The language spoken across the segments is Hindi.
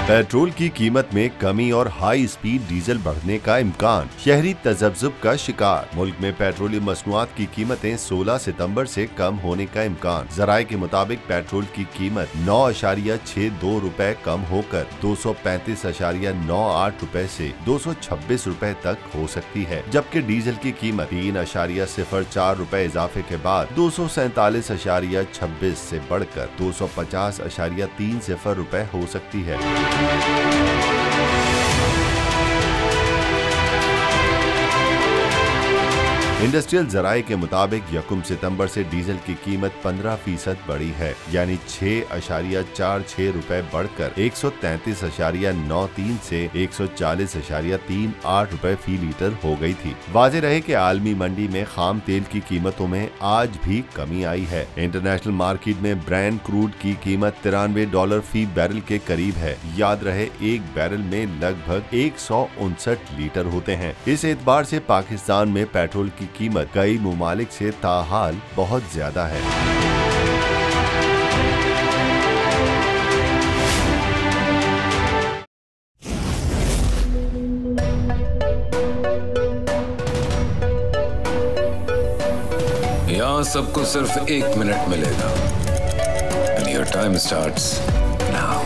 पेट्रोल की कीमत में कमी और हाई स्पीड डीजल बढ़ने का इम्कान, शहरी तजब्जुब का शिकार। मुल्क में पेट्रोलियम मसनूआत की कीमतें 16 सितंबर से कम होने का इम्कान। जराये के मुताबिक पेट्रोल की कीमत 9.62 रुपए कम होकर 235.98 रुपए से 226 रुपए तक हो सकती है, जबकि डीजल की कीमत 3.04 रुपए इजाफे के बाद 247.26 से बढ़कर 250.30 रुपए हो सकती है। इंडस्ट्रियल जराये के मुताबिक यकुम सितंबर से डीजल की कीमत 15% बढ़ी है, यानी 6.46 रुपए बढ़कर 133.93 से 140.38 रुपए फी लीटर हो गई थी। वाज़ेह रहे कि आलमी मंडी में खाम तेल की कीमतों में आज भी कमी आई है। इंटरनेशनल मार्केट में ब्रेंट क्रूड की कीमत $93 फी बैरल के करीब है। याद रहे, एक बैरल में लगभग 159 लीटर होते हैं। इस एतबार से पाकिस्तान में पेट्रोल की कीमत कई मुमालिक से ताहाल बहुत ज्यादा है। यहाँ सबको सिर्फ 1 मिनट मिलेगा। And your time starts now.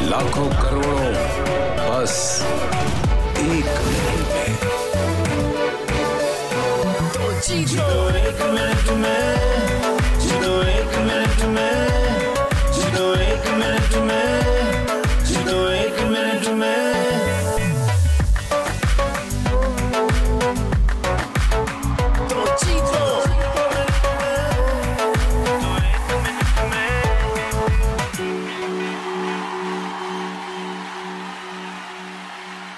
लाखों करोड़ों बस 1 मिनट में। तो जीतो 1 मिनट में, जीतो 1 मिनट में, जीतो 1 मिनट में, जीतो 1 मिनट में। तो जीतो 1 मिनट में।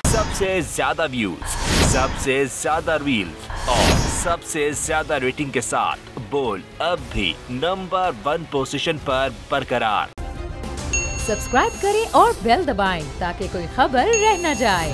सबसे ज्यादा व्यूज, सबसे ज्यादा रील्स और सबसे ज्यादा रेटिंग के साथ बोल अब भी नंबर 1 पोजीशन पर बरकरार। सब्सक्राइब करें और बेल दबाएं ताकि कोई खबर रह न जाए।